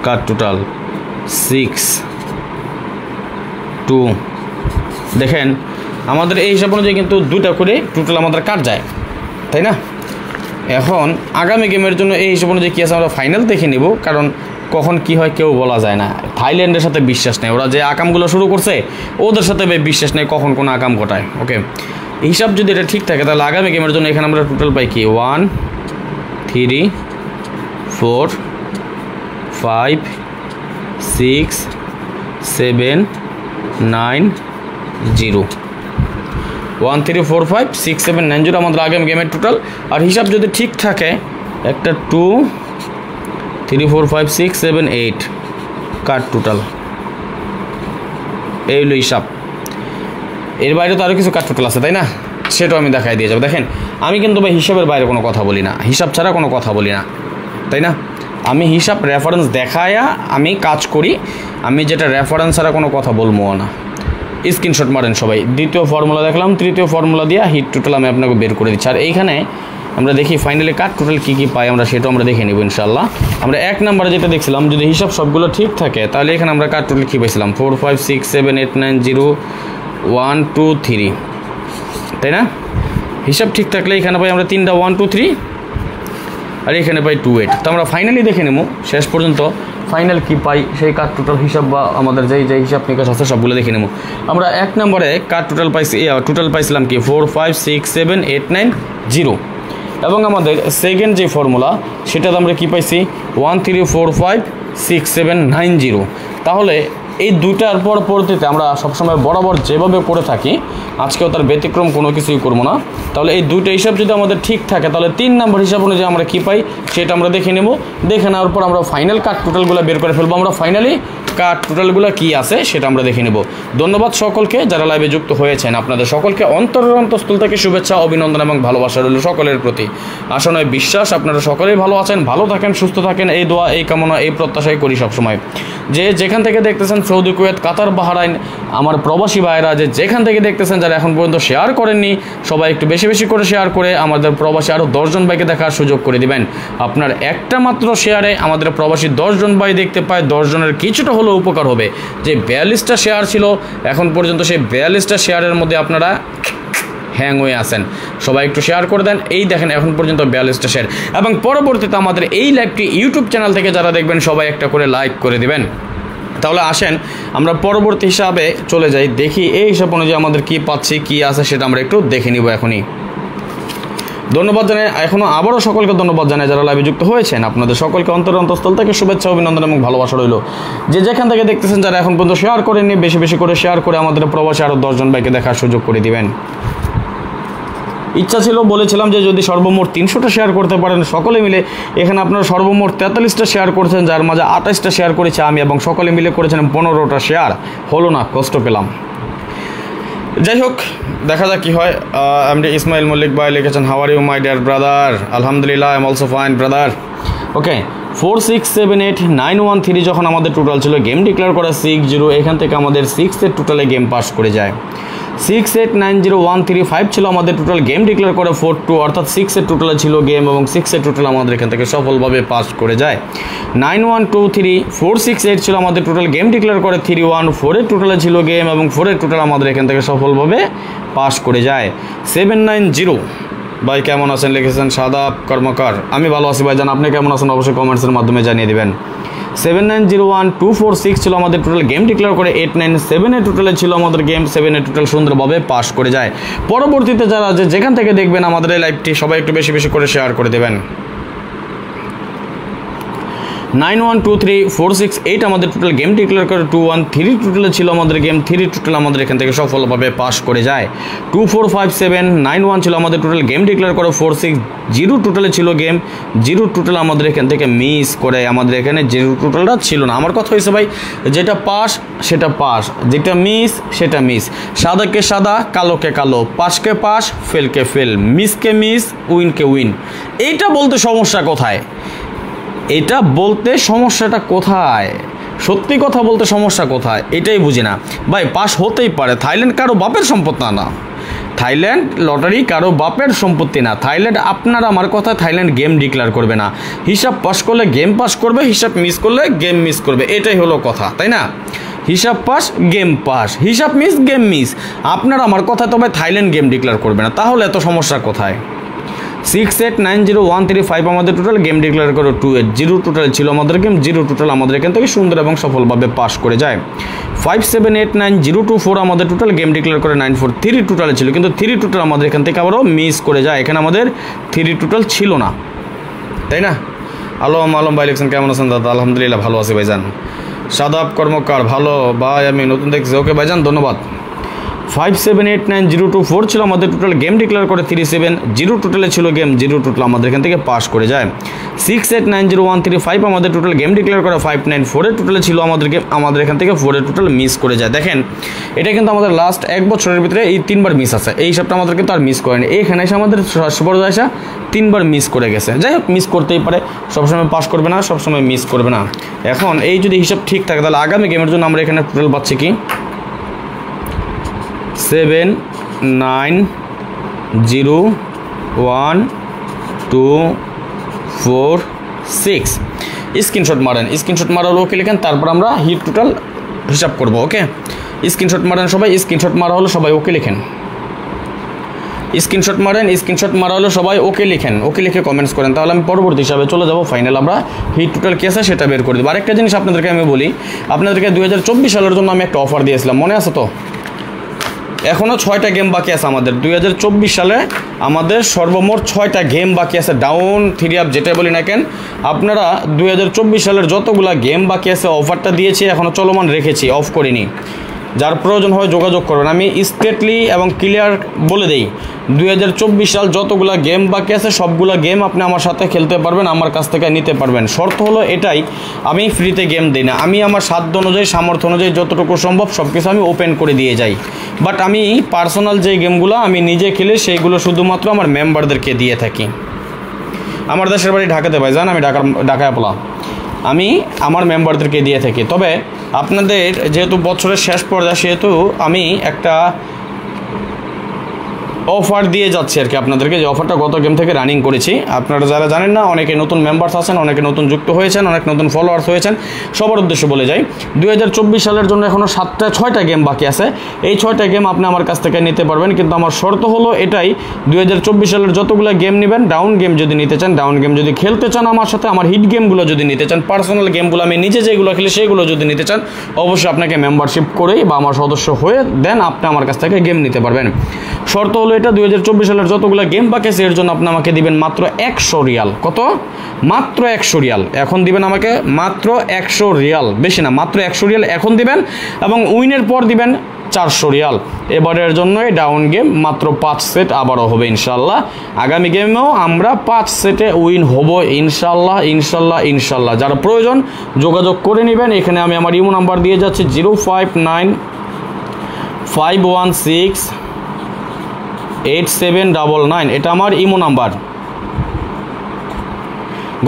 B: কার টোটাল 6 2। দেখেন আমাদের এই হিসাব অনুযায়ী কিন্তু দুটা করে টোটাল আমাদের কাট যায়, তাই না? এখন আগামী গেমের জন্য এই হিসাব অনুযায়ী কী আছে আমরা ফাইনাল দেখে নিব, কারণ কখন কি হয় কেউ বলা যায় না। থাইল্যান্ডের সাথে বিশ্বাস নেই, ওরা যে আকামগুলো শুরু করছে ওদের সাথে বিশ্বাস নেই কখন কোন আকাম ঘটায়। ওকে, হিসাব যদি এটা ঠিক থাকে তাহলে আগামী গেমের জন্য এখানে আমরা টোটাল পাই কি 1 3 4 5 6 7 9 0, 1 3 4 5 6 7 9 0 আমাদের আগামী গেমের টোটাল। আর হিসাব যদি ঠিক থাকে একটা 2 3 4 5 6 7 8, কার টোটাল, এই হলো হিসাব। এর বাইরে তো আরও কিছু কার টোটাল আছে, তাই না? সেটাও আমি দেখাই দিয়ে যাবো। দেখেন আমি কিন্তু ভাই হিসাবের বাইরে কোনো কথা বলি না, হিসাব ছাড়া কোনো কথা বলি না, তাই না? আমি হিসাব রেফারেন্স দেখায়া আমি কাজ করি, আমি যেটা রেফারেন্স ছাড়া কোনো কথা বলবো না। স্ক্রিনশট মারেন সবাই। দ্বিতীয় ফর্মুলা দেখলাম, তৃতীয় ফর্মুলা দিয়ে হিট টোটাল আমি আপনাকে বের করে দিচ্ছি। আর এইখানে আমরা দেখি ফাইনালি কাট টোটাল কী কী পাই, আমরা সেটাও আমরা দেখে নেব ইনশাল্লাহ। আমরা 1 নম্বরে যেটা দেখছিলাম যদি হিসাব সবগুলো ঠিক থাকে তাহলে এখানে আমরা কাট টোটাল কী পাইছিলাম 4 5 6 7 8 9 0 1 2 3, তাই না? হিসাব ঠিক থাকলে এখানে পাই আমরা 3টা 1 2 3, আর এখানে পাই 2 8। তো আমরা ফাইনালি দেখে নেব শেষ পর্যন্ত ফাইনাল কি পাই, সেই কাট টোটাল হিসাব বা আমাদের যেই হিসাব নিকাশ আছে সবগুলো দেখে নেব। আমরা 1 নম্বরে কাট টোটাল পাইছি, টোটাল পাইছিলাম কি 4 5 6 7 8 9 0, এবং আমাদের সেকেন্ড যে ফর্মুলা সেটাতে আমরা কি পাইছি 1 3 4 5 6 7 9 0। তাহলে এই দুইটার পরবর্তীতে আমরা সবসময় বরাবর যেভাবে করে থাকি আজকেও তার ব্যতিক্রম কোনো কিছুই করবো না। তাহলে এই দুইটা হিসাব যদি আমাদের ঠিক থাকে তাহলে 3 নম্বর হিসাব অনুযায়ী আমরা কী পাই সেটা আমরা দেখে নেব। দেখে নেওয়ার পর আমরা ফাইনাল কাট টোটালগুলো বের করে ফেলবো। আমরা ফাইনালি কাট টোটালগুলো কী আছে সেটা আমরা দেখে নেব। ধন্যবাদ সকলকে যারা লাইভে যুক্ত হয়েছেন, আপনাদের সকলকে অন্তঃস্থল থেকে শুভেচ্ছা, অভিনন্দন এবং ভালোবাসা রইল সকলের প্রতি। আশা নয় বিশ্বাস আপনারা সকলেই ভালো আছেন, ভালো থাকেন, সুস্থ থাকেন, এই দোয়া এই কামনা এই প্রত্যাশাই করি সবসময়। যে যেখান থেকে দেখতেছেন সৌদি, কুয়েত, কাতার, বাহরাইন, আমার প্রবাসী ভাইরা যে যেখান থেকে দেখতেছেন, যারা এখন পর্যন্ত শেয়ার করেননি সবাই একটু বেশি বেশি করে শেয়ার করে আমাদের প্রবাসী আরও 10 জন ভাইকে দেখার সুযোগ করে দিবেন। আপনার একটা মাত্র শেয়ারে আমাদের প্রবাসী 10 জন ভাই দেখতে পায়, 10 জনের কিছুটা হলেও উপকার হবে। যে 42টা শেয়ার ছিল এখন পর্যন্ত, সেই 42টা শেয়ারের মধ্যে আপনারা হ্যাং হয়ে আছেন। সবাই একটু শেয়ার করে দেন। এই দেখেন এখন পর্যন্ত 42টা শেয়ার, এবং পরবর্তীতে আমাদের এই লাইভটি ইউটিউব চ্যানেল থেকে যারা দেখবেন সবাই একটা করে লাইক করে দিবেন। তাহলে আসেন আমরা পরবর্তী হিসাবে চলে যাই, দেখি এই হিসাব অনুযায়ী আমাদের কী পাচ্ছি কী আছে সেটা আমরা একটু দেখে নিব এখনই। ধন্যবাদ জানাই, এখনও আবারও সকলকে ধন্যবাদ জানাই যারা লাইভে যুক্ত হয়েছেন। আপনাদের সকলকে অন্তঃস্থল থেকে শুভেচ্ছা, অভিনন্দন এবং ভালোবাসা রইল। যে যেখান থেকে দেখতেছেন, যারা এখন পর্যন্ত শেয়ার করেননি বেশি বেশি করে শেয়ার করে আমাদের প্রবাসী আরও 10 জন ভাইকে দেখার সুযোগ করে দিবেন। ইচ্ছা ছিল, বলেছিলাম যে যদি সর্বমোট 300টা শেয়ার করতে পারেন সকলে মিলে। এখানে আপনারা সর্বমোট 43টা শেয়ার করছেন, যার মাঝে 28টা শেয়ার করেছি আমি এবং সকলে মিলে করেছেন 15টা শেয়ার। হলো না, কষ্ট পেলাম। যাই হোক, দেখা যাক কী হয়। এমডি ইসমাইল মল্লিক ভাই লিখেছেন, how are you my dear brother? আলহামদুলিল্লাহ, I am also fine brother. Okay, 4 6 7 8 9 1 3 যখন আমাদের টোটাল ছিল, গেম ডিক্লেয়ার করা 6 0, এখান থেকে আমাদের 6 এর টোটালে গেম পাস করে যায়। 6 8 9 0 1 3 5 ছিল আমাদের টোটাল, গেম ডিক্লেয়ার করে 4 2, অর্থাৎ 6 এর টোটালে ছিল গেম এবং 6 এর টোটাল আমাদের এখান থেকে সফলভাবে পাস করে যায়। 9 1 2 3 4 6 8 ছিল আমাদের টোটাল, গেম ডিক্লেয়ার করে 3 1, 4 এর টোটালে ছিল গেম এবং 4 এর টোটাল আমাদের এখান থেকে সফলভাবে পাস করে যায়। 7 9 0 ভাই কেমন আছেন লিখেছেন সাদাব কর্মকার। আমি ভালো আছি ভাইজান, আপনি কেমন আছেন অবশ্যই কমেন্টসের মাধ্যমে জানিয়ে দেবেন। 7 9 0 1 2 4 6 ছিল আমাদের টোটাল, গেম ডিক্লেয়ার করে 8 9 7 এর টোটালে ছিল আমাদের গেম, 7 এর টোটাল সুন্দরভাবে পাস করে যায়। পরবর্তীতে যারা যেখান থেকে দেখবেন আমাদের এই লাইভটি, সবাই একটু বেশি বেশি করে শেয়ার করে দেবেন। 9 1 2 3 4 6 8 আমাদের টোটাল, গেম ডিক্লেয়ার করে 2 1 3 টোটালে ছিল আমাদের গেম, 3 টোটাল আমাদের এখান থেকে সফলভাবে পাস করে যায়। 2 4 5 7 9 1 ছিল আমাদের টোটাল, গেম ডিক্লেয়ার করে 4 6 0 টোটালে ছিল গেম, 0 টোটাল আমাদের এখান থেকে মিস করে, আমাদের এখানে 0 টোটালটা ছিল না। আমার কথা হয়েছে ভাই, যেটা পাস সেটা পাস, যেটা মিস সেটা মিস। সাদাকে সাদা, কালোকে কালো, পাসকে পাস, ফেলকে ফেল, মিসকে মিস, উইনকে উইন। এইটা বলতে সমস্যা কোথায়? এটা বলতে সমস্যাটা কোথায়? সত্যি কথা বলতে সমস্যা কোথায় এটাই বুঝি না ভাই। পাস হতেই পারে, থাইল্যান্ড কারো বাপের সম্পত্তি না, থাইল্যান্ড লটারি কারো বাপের সম্পত্তি না। থাইল্যান্ড, আপনার আমার কথা, থাইল্যান্ড গেম ডিক্লেয়ার করবে না। হিসাব পাস করলে গেম পাস করবে, হিসাব মিস করলে গেম মিস করবে, এটাই হলো কথা, তাই না? হিসাব পাস গেম পাস, হিসাব মিস গেম মিস। আপনার আমার কথা, তবে থাইল্যান্ড গেম ডিক্লেয়ার করবে না, তাহলে এত সমস্যা কোথায়? 6 8 9 0 1 3 5 আমাদের টোটাল, গেম ডিক্লেয়ার করে 2 8 0 টোটাল ছিল আমাদের গেম, 0 টোটাল আমাদের এখান থেকে সুন্দর এবং সফলভাবে পাস করে যায়। 5 7 8 9 0 2 4 আমাদের টোটাল, গেম ডিক্লেয়ার করে 9 4 3 টোটাল ছিল, কিন্তু 3 টোটাল আমাদের এখান থেকে আবারও মিস করে যায়। এখানে আমাদের 3 টোটাল ছিল না, তাই না? আলম ভাই লিখছেন, কেমন আছেন দাদা? আলহামদুলিল্লাহ ভালো আছি ভাইজান। সাদাব কর্মকার, ভালো ভাই, আমি নতুন দেখছি। ওকে ভাইজান, ধন্যবাদ। 5 7 8 9 0 2 4 ছিল আমাদের টোটাল, গেম ডিক্লেয়ার করে 3 7 0 টোটালে ছিল গেম, 0 টোটাল আমাদের এখান থেকে পাস করে যায়। 6 8 9 0 1 3 5 আমাদের টোটাল, গেম ডিক্লেয়ার করে 5 9 4 এর টোটালে ছিল আমাদের গেম, আমাদের এখান থেকে 4 এর টোটাল মিস করে যায়। দেখেন, এটা কিন্তু আমাদের লাস্ট 1 বছরের ভিতরে এই 3বার মিস আছে, এই হিসাবটা আমাদের কিন্তু আর মিস করেনি। এইখানে এসে আমাদের সুপার আসা 3বার মিস করে গেছে। যাই হোক, মিস করতেই পারে, সবসময় পাস করবে না, সবসময় মিস করবে না। এখন এই যদি হিসাব ঠিক থাকে, তাহলে আগামী গেমের জন্য আমরা এখানে টোটাল পাচ্ছি কি 7 9 0 1 2 4 6। স্ক্রিনশট মারেন, স্ক্রিনশট মারার ওকে লিখেন, তারপর আমরা হিট টোটাল হিসাব করব। ওকে, স্ক্রিনশট মারেন সবাই, স্ক্রিনশট মারা হলো সবাই ওকে লিখেন। স্ক্রিনশট মারেন, স্ক্রিনশট মারা হলো সবাই ওকে লিখেন, ওকে লিখে কমেন্টস করেন, তাহলে আমি পরবর্তী হিসাবে চলে যাব। ফাইনাল আমরা হিট টোটাল কি আছে সেটা বের করে দেবো। আরেকটা জিনিস আপনাদেরকে আমি বলি, আপনাদেরকে 2024 সালের জন্য আমি একটা অফার দিয়েছিলাম, মনে আছে তো? এখনও 6টা গেম বাকি আছে আমাদের। 2024 সালে আমাদের সর্বমোট 6টা গেম বাকি আছে, ডাউন 3 আপ যেটা বলি না কেন। আপনারা 2024 সালের যতগুলা গেম বাকি আছে অফারটা দিয়েছি, এখনও চলমান রেখেছি, অফ করিনি। যার প্রয়োজন হয় যোগাযোগ করবেন। আমি স্ট্রেটলি এবং ক্লিয়ার বলে দিই, 2024 সাল যতগুলা গেম বাকি আছে সবগুলা গেম আপনি আমার সাথে খেলতে পারবেন, আমার কাছ থেকে নিতে পারবেন। শর্ত হলো এটাই, আমি ফ্রিতে গেম দিই না, আমি আমার সাধ্য অনুযায়ী, সামর্থ্য অনুযায়ী যতটুকু সম্ভব সব কিছু আমি ওপেন করে দিয়ে যাই। বাট আমি পার্সোনাল যে গেমগুলো আমি নিজে খেলে সেইগুলো শুধুমাত্র আমার মেম্বারদেরকে দিয়ে থাকি। আমার দেশের বাড়ি ঢাকাতে ভাই, জান আমি ঢাকায় পলা, আমি আমার মেম্বারদেরকে দিয়ে থাকি। তবে আপনাদের যেহেতু বছরের শেষ পর্যায়ে, সেহেতু আমি একটা অফার দিয়ে যাচ্ছি আর কি আপনাদেরকে, যে অফারটা গত গেম থেকে রানিং করেছি। আপনারা যারা জানেন না, অনেকে নতুন মেম্বার্স আছেন, অনেকে নতুন যুক্ত হয়েছেন, অনেক নতুন ফলোয়ার্স হয়েছেন, সবার উদ্দেশ্যে বলে যাই 2024 সালের জন্য এখনও 6টা গেম বাকি আছে। এই 6টা গেম আপনি আমার কাছ থেকে নিতে পারবেন, কিন্তু আমার শর্ত হলো এটাই, 2024 সালের যতগুলো গেম নেবেন, ডাউন গেম যদি নিতে চান, ডাউন গেম যদি খেলতে চান আমার সাথে, আমার হিট গেমগুলো যদি নিতে চান, পার্সোনাল গেমগুলো আমি নিজে যেগুলো খেলি সেগুলো যদি নিতে চান, অবশ্যই আপনাকে মেম্বারশিপ করেই বা আমার সদস্য হয়ে দেন আপনি আমার কাছ থেকে গেম নিতে পারবেন। শর্ত হলো এটা 2024 সালের যতগুলো গেম বাকি আছে এর জন্য আপনি আমাকে দিবেন মাত্র 100 রিয়াল। কত? মাত্র 100 রিয়াল এখন দিবেন আমাকে, মাত্র 100 রিয়াল, বেশি না, মাত্র 100 রিয়াল এখন দিবেন এবং উইনের পর দিবেন 400 রিয়াল। এবারের জন্য এই ডাউন গেম মাত্র 5 সেট আবারও হবে ইনশাল্লাহ। আগামী গেমেও আমরা 5 সেটে উইন হব ইনশাল্লাহ ইনশাল্লাহ ইনশাল্লাহ। যারা প্রয়োজন যোগাযোগ করে নেবেন। এখানে আমি আমার ইমো নাম্বার দিয়ে যাচ্ছি 0595168799, এটা আমার ইমো নাম্বার।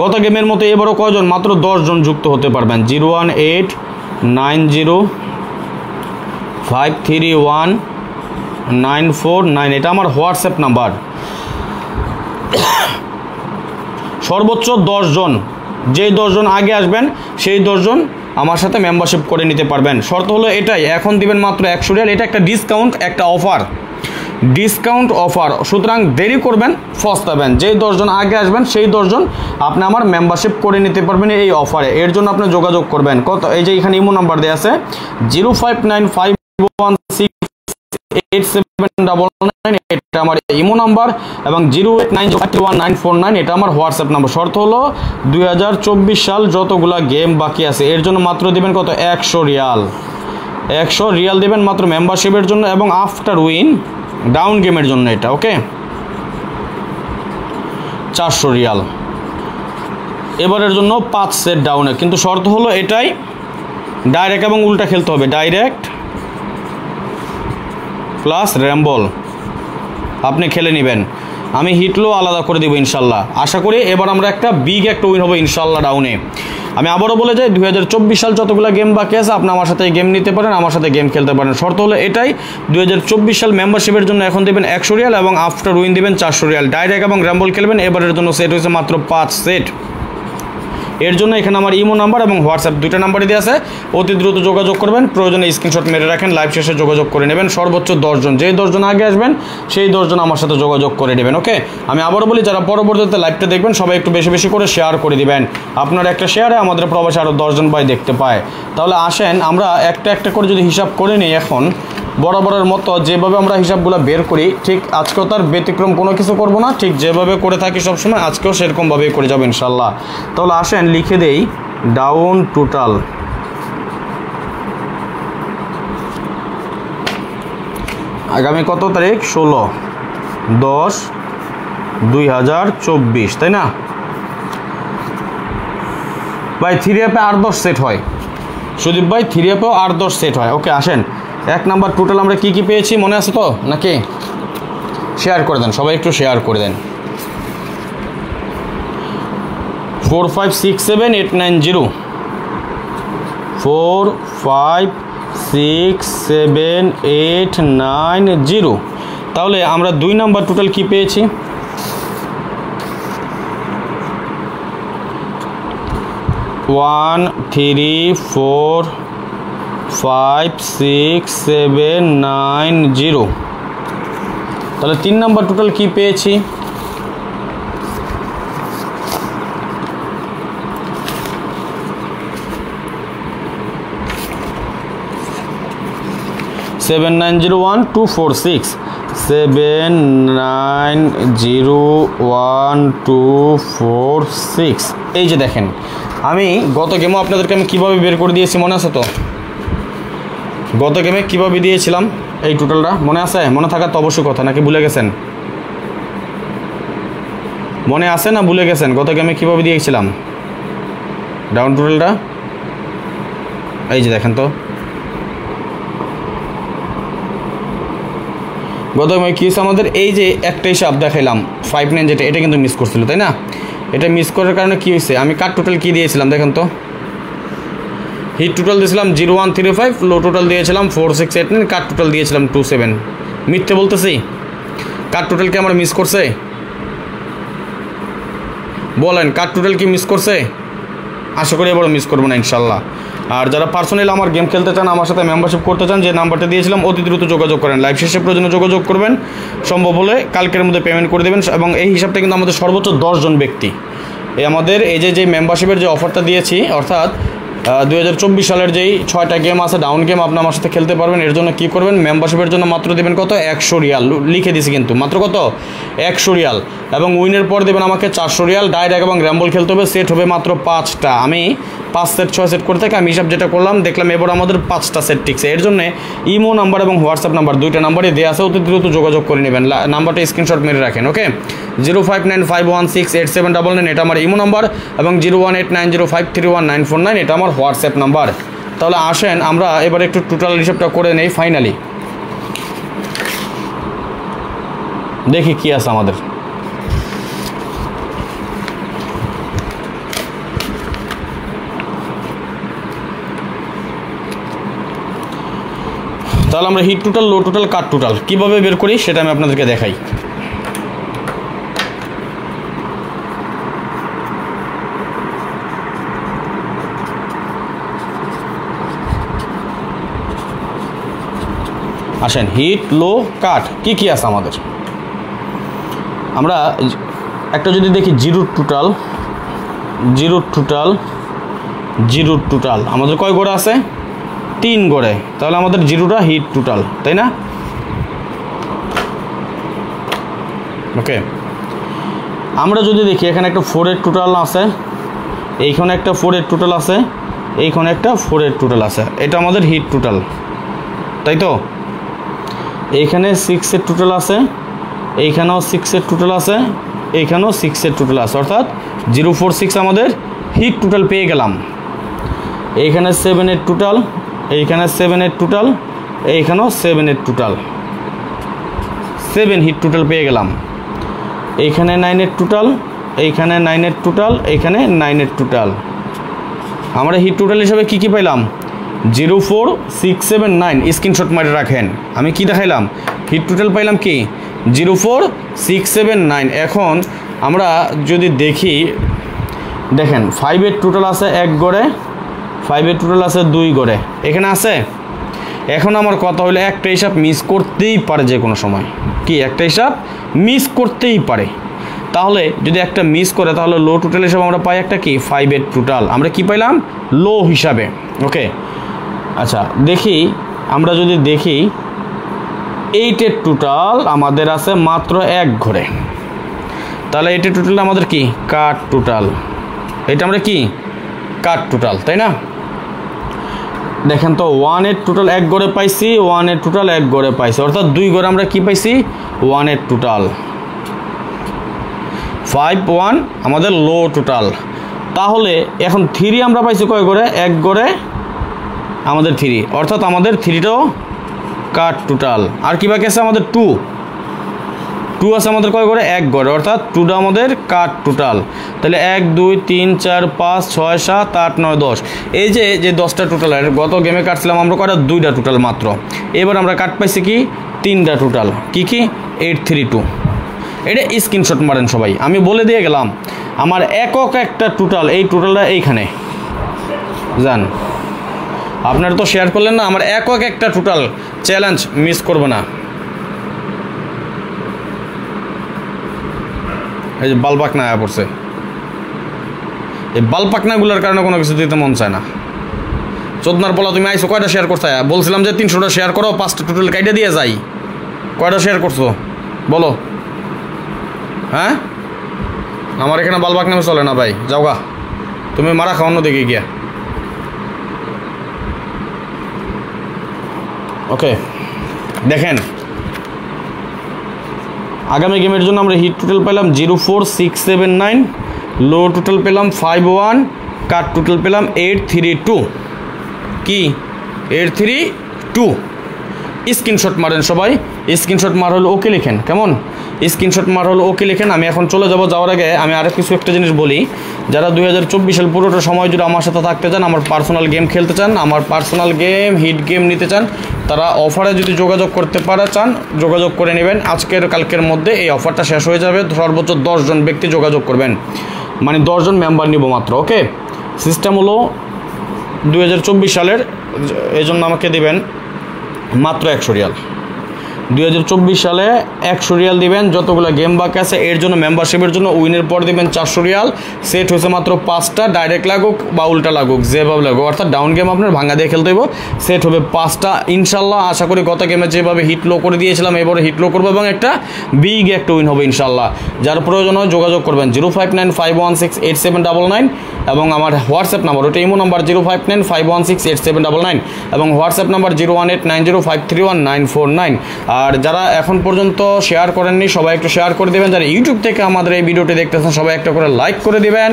B: গত গেমের মতো এবারও কয়জন? মাত্র 10 জন যুক্ত হতে পারবেন। 01890531949, এটা আমার হোয়াটসঅ্যাপ নাম্বার। সর্বোচ্চ 10 জন, যেই 10 জন আগে আসবেন সেই 10 জন আমার সাথে মেম্বারশিপ করে নিতে পারবেন। শর্ত হলো এটাই, এখন দিবেন মাত্র 100 রিয়াল। এটা একটা ডিসকাউন্ট, একটা অফার, ডিসকাউন্ট অফার, সুতরাং দেরি করবেন ফস্তাবেন। যেই 10 জন আগে আসবেন সেই 10 জন আপনি আমার মেম্বারশিপ করে নিতে পারবেন এই অফারে। এর জন্য আপনি যোগাযোগ করবেন কত, এই যে এখানে ইমো নাম্বার দেওয়া আছে 0595168799, এটা আমার ইমো নাম্বার, এবং 08905219949 এটা আমার হোয়াটসঅ্যাপ নাম্বার। শর্ত হলো 2024 সাল যতগুলা গেম বাকি আছে এর জন্য মাত্র দিবেন কত? 100 রিয়াল। 100 রিয়াল দিবেন মাত্র মেম্বারশিপের জন্য এবং আফটার উইন ডাউন গেমের জন্য এটা, ওকে, 400 রিয়াল। এবারের জন্য 5 সেট ডাউনে, কিন্তু শর্ত হলো এটাই, ডাইরেক্ট এবং উল্টা খেলতে হবে। ডাইরেক্ট প্লাস র্যাম্বল আপনি খেলে নেবেন, আমি হিটলো আলাদা করে দেবো ইনশাল্লাহ। আশা করি এবার আমরা একটা বিগ একটা উইন হবো ইনশাল্লাহ ডাউনে। আমি আবারও বলে যাই 2024 সাল যতগুলো গেম বাকি আছে আপনি আমার সাথে গেম নিতে পারেন, আমার সাথে গেম খেলতে পারেন। শর্ত হলো এটাই, 2024 সাল মেম্বারশিপের জন্য এখন দেবেন 100 রিয়াল এবং আফটার উইন দেবেন 400 রিয়াল। ডাইরেক্ট এবং র্যাম্বল খেলবেন। এবারের জন্য সেট হয়েছে মাত্র 5 সেট। এর জন্য এখানে আমার ইমো নাম্বার এবং হোয়াটসঅ্যাপ দুইটা নাম্বারই দেওয়া আছে, অতি দ্রুত যোগাযোগ করবেন। প্রয়োজনে স্ক্রিনশট মেরে রাখেন, লাইভ শেষে যোগাযোগ করে নেবেন। সর্বোচ্চ 10 জন, যেই 10 জন আগে আসবেন সেই 10 জন আমার সাথে যোগাযোগ করে নেবেন, ওকে। আমি আবারও বলি, যারা পরবর্তীতে লাইভটা দেখবেন সবাই একটু বেশি বেশি করে শেয়ার করে দিবেন। আপনার একটা শেয়ারে আমাদের প্রবাসে আরও 10 জন ভাই দেখতে পায়। তাহলে আসেন আমরা একটা একটা করে যদি হিসাব করে নিই, এখন বরাবরের মতো যেভাবে আমরা হিসাবগুলো বের করি ঠিক আজকেও তার ব্যতিক্রম কোনো কিছু করব না, ঠিক যেভাবে করে থাকি সবসময় আজকেও সেরকমভাবেই করে যাবো ইনশাল্লাহ। তাহলে আসেন লিখে দেই ডাউন টোটাল। আগামী কত তারিখ? 16/10/2024, তাই না ভাই? 3 অ্যাপে 8-10 সেট হয় সুদীপ ভাই, 3 অ্যাপেও 8-10 সেট হয়, ওকে। আসেন 1 নাম্বার টোটাল আমরা কি কি পেয়েছি মনে আছে তো নাকি? শেয়ার করে দেন, সবাই একটু শেয়ার করে দেন। 456789 456789। তাহলে আমরা 2 নাম্বার টোটাল কি পেয়েছি? 13456790। তাহলে 3 নাম্বার টোটাল কি পেয়েছি? 7901-246 7901-246। এই যে দেখেন, আমি গত গেমও আপনাদেরকে আমি কীভাবে বের করে দিয়েছি মনে আছে তো? গত গেমে কীভাবে দিয়েছিলাম এই টোটালটা মনে আছে? মনে থাকার তো অবশ্যই কথা, নাকি ভুলে গেছেন? মনে আছে না ভুলে গেছেন? গত গেমে কীভাবে দিয়েছিলাম ডাউন টোটালটা? এই যে দেখেন তো, গত গেমে কী হয়েছে আমাদের? এই যে একটা হিসাব দেখাইলাম 59 যেটা, এটা কিন্তু মিস করছিল তাই না? এটা মিস করার কারণে কী হয়েছে? আমি কাট টোটাল কী দিয়েছিলাম দেখেন তো? হিট টোটাল দিয়েছিলাম 0135, লো টোটাল দিয়েছিলাম 4689, কাট টোটাল দিয়েছিলাম 27। মিথ্যে বলতেছি? কাট টোটাল কি আমার মিস করছে? বলেন, কাট টোটাল কি মিস করছে? আশা করি এবারও মিস করবো না ইনশাল্লাহ। আর যারা পার্সোনালি আমার গেম খেলতে চান, আমার সাথে মেম্বারশিপ করতে চান, যে নাম্বারটা দিয়েছিলাম অতি দ্রুত যোগাযোগ করেন। লাইভ শেষে প্রয়োজনে যোগাযোগ করবেন, সম্ভব হলে কালকের মধ্যে পেমেন্ট করে দেবেন। এবং এই হিসাবটা কিন্তু আমাদের সর্বোচ্চ 10 জন ব্যক্তি, এই আমাদের এই যে মেম্বারশিপের যে অফারটা দিয়েছি, অর্থাৎ 2024 সালের যেই 6টা গেম আছে ডাউন গেম আপনি আমার সাথে খেলতে পারবেন। এর জন্য কি করবেন, মেম্বারশিপের জন্য মাত্র দেবেন কত, 100 রিয়াল লিখে দিছি কিন্তু, মাত্র কত, 100 রিয়াল। এবং উইনের পর দেবেন আমাকে 400 রিয়াল। ডাইরেক্ট এবং র্যাম্বল খেলতে হবে, সেট হবে মাত্র 5টা। আমি 5 সেট 6 সেট করে থাকি, আমি হিসাব যেটা করলাম দেখলাম এবার আমাদের 5টা সেট টিকছে। এর জন্য ইমো নাম্বার এবং হোয়াটসঅ্যাপ নাম্বার 2টা নাম্বারই দেওয়া আছে, অতি দ্রুত যোগাযোগ করে নেবেন। নাম্বারটা স্ক্রিনশট মেরে রাখেন, ওকে। 0595168799 এটা আমার ইমো নাম্বার, এবং 018905319949 এটা আমার হোয়াটসঅ্যাপ নাম্বার। তাহলে আসেন আমরা এবার একটু টোটাল হিসাবটা করে নেই ফাইনালি, দেখি কি আছে আমাদের। তাহলে আমরা হিট টোটাল, লো টোটাল, কাট টোটাল কীভাবে বের করি সেটা আমি আপনাদেরকে দেখাই। আসেন হিট, লো, কাট কি কি আছে আমাদের। আমরা একটা যদি দেখি zero total, zero total, zero total আমাদের কয় গড়ে আছে, 3 গড়ে। তাহলে আমাদের জিরোটা হিট টোটাল, তাই না? ওকে, আমরা যদি দেখি এখানে একটা 4-এর টোটাল আছে, এইখানে একটা 4-এর টোটাল আছে, এইখানে একটা 4-এর টোটাল আছে, এটা আমাদের হিট টোটাল, তাই তো? এইখানে 6-এর টোটাল আছে, এইখানেও 6-এর টোটাল আছে, এইখানেও 6-এর টোটাল আছে, অর্থাৎ 046 আমাদের হিট টোটাল পেয়ে গেলাম। এইখানে 7-এর টোটাল, এইখানে 7-এর টোটাল, এইখানেও 7-এর টোটাল, 7 হিট টোটাল পেয়ে গেলাম। এইখানে 9-এর টোটাল, এইখানে 9-এর টোটাল, এইখানে 9-এর টোটাল। আমরা হিট টোটাল হিসাবে কি কি পাইলাম, 04679, স্ক্রিনশট মারে রাখেন। আমি কি দেখাইলাম, হিট টোটাল পাইলাম কি 04679। এখন আমরা যদি দেখি, দেখেন 5-এর টোটাল আছে 1 গড়ে, 5-এর টোটাল আছে 2 গড়ে, এখানে আছে। এখন আমার কথা হলো একটা হিসাব মিস করতেই পারে যে কোনো সময়, কি একটা হিসাব মিস করতেই পারে। তাহলে যদি একটা মিস করে তাহলে লো টোটাল হিসাবে আমরা পাই একটা কি 5-এর টোটাল, আমরা কি পাইলাম লো হিসাবে, ওকে। আচ্ছা দেখি, আমরা যদি দেখি 8-এর টোটাল আমাদের আছে মাত্র 1 ঘরে, তাহলে 8-এর টোটাল আমাদের কি কাট টোটাল, এটা আমরা কি কাট টোটাল, তাই না? দেখেন তো 1-এর টোটাল 1 গড়ে পাইছি, 1-এর টোটাল 1 গড়ে পাইছি, অর্থাৎ 2 গড়ে আমরা কি পাইছি 1-এর টোটাল। 5-1 আমাদের লো টোটাল। তাহলে এখন 3 আমরা পাইছি কয় গড়ে, 1 গড়ে আমাদের 3, অর্থাৎ আমাদের 3টাও কাট টোটাল। আর কি বাকি আছে আমাদের 2 আছে আমাদের কয় গড়ে, 1 গড়ে, অর্থাৎ 2টা আমাদের কাট টোটাল। তাহলে 1 2 3 4 5 6 7 8 9 10, এই যে 10টা টোটাল। গত গেমে কাটছিলাম আমরা কয়টা, 2টা টোটাল মাত্র। এবার আমরা কাট পাইছি কি 3টা টোটাল, কি কি 832। এটা স্ক্রিনশট মারেন সবাই, আমি বলে দিয়ে গেলাম আমার একক একটা টোটাল, এই টোটালটা এইখানে যান। আপনারা তো শেয়ার করলেন না, আমার একক একটা টোটাল চ্যালেঞ্জ মিস করবে না। এই যে বালপাকনা আয়া পড়ছে, এই বালপাকনাগুলোর কারণে কোনো কিছু দিতে মন চায় না। চোদনার বলা, তুমি আইসো কয়টা শেয়ার করছো? বলছিলাম যে 300টা শেয়ার করো, 5টা টোটাল কাইটা দিয়ে যাই। কয়টা শেয়ার করছো বলো? হ্যাঁ, আমার এখানে বালপাকনামে চলে না ভাই, যাও গা, তুমি মারা খাও অন্য দিকে গিয়া। ওকে দেখেন, আগামী গেমের জন্য আমরা হিট টোটাল পেলাম 04679, লো টোটাল পেলাম 51, কাট টোটাল পেলাম 832, কি 832। স্ক্রিনশট মারেন সবাই, স্ক্রিনশট মার হলো ওকে লিখেন, কেমন? স্ক্রিনশট মার হলো ওকে লিখেন। আমি এখন চলে যাব, যাওয়ার আগে আমি আরও কিছু একটা জিনিস বলি। যারা 2024 সাল পুরোটা সময় জুড়ে আমার সাথে থাকতে চান, আমার পার্সোনাল গেম খেলতে চান, আমার পার্সোনাল গেম হিট গেম নিতে চান, তারা অফারে যদি যোগাযোগ করতে চান যোগাযোগ করে নেবেন। আজকের কালকের মধ্যে এই অফারটা শেষ হয়ে যাবে, সর্বোচ্চ 10 জন ব্যক্তি যোগাযোগ করবেন, মানে 10 জন মেম্বার নিব মাত্র, ওকে। সিস্টেম হলো 2024 সালের, এই জন্য আমাকে দেবেন মাত্র 100 রিয়াল। 2024 সালে 100 রিয়াল দিবেন, যতগুলো গেম বাকি আছে এর জন্য মেম্বারশিপের জন্য উইনের পর দিবেন 400 রিয়াল। সেট হয়েছে মাত্র 5টা, ডাইরেক্ট লাগুক বা উল্টা লাগুক যেভাবে লাগুক, অর্থাৎ ডাউন গেম আপনার ভাঙা দিয়ে খেলতে হইব। সেট হবে 5টা ইনশাল্লাহ। আশা করি গত গেমে যেভাবে হিট লো করে দিয়েছিলাম এবারে হিট লো করবো এবং একটা বিগ একটা উইন হবে ইনশাল্লাহ। যার প্রয়োজন হয় যোগাযোগ করবেন 0595168799 এবং আমার হোয়াটসঅ্যাপ নাম্বার, ওটা ইমো নাম্বার 0595168799 এবং হোয়াটসঅ্যাপ নাম্বার 0180531949। আর যারা এখন পর্যন্ত শেয়ার করেননি সবাই একটু শেয়ার করে দেবেন। যারা ইউটিউব থেকে আমাদের এই ভিডিওটি দেখতেছেন সবাই একটা করে লাইক করে দিবেন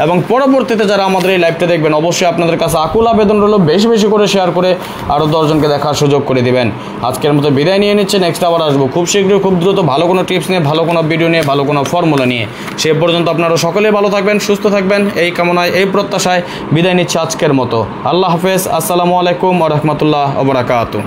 B: এবং পরবর্তীতে যারা আমাদের এই লাইভটা দেখবেন অবশ্যই আপনাদের কাছে আকুল আবেদন রইল বেশি বেশি করে শেয়ার করে আরও 10 জনকে দেখার সুযোগ করে দিবেন। আজকের মতো বিদায় নিয়ে নিচ্ছে, নেক্সট আবার আসবো খুব শীঘ্রই, খুব দ্রুত, ভালো কোনো টিপস নিয়ে, ভালো কোনো ভিডিও নিয়ে, ভালো কোনো ফর্মুলা নিয়ে। সে পর্যন্ত আপনারা সকলে ভালো থাকবেন, সুস্থ থাকবেন, এই কামনায় এই প্রত্যাশায় বিদায় নিচ্ছে আজকের মতো। আল্লাহ হাফেজ, আসসালামু আলাইকুম ওয়া রাহমাতুল্লাহি ওয়া বারাকাতুহু।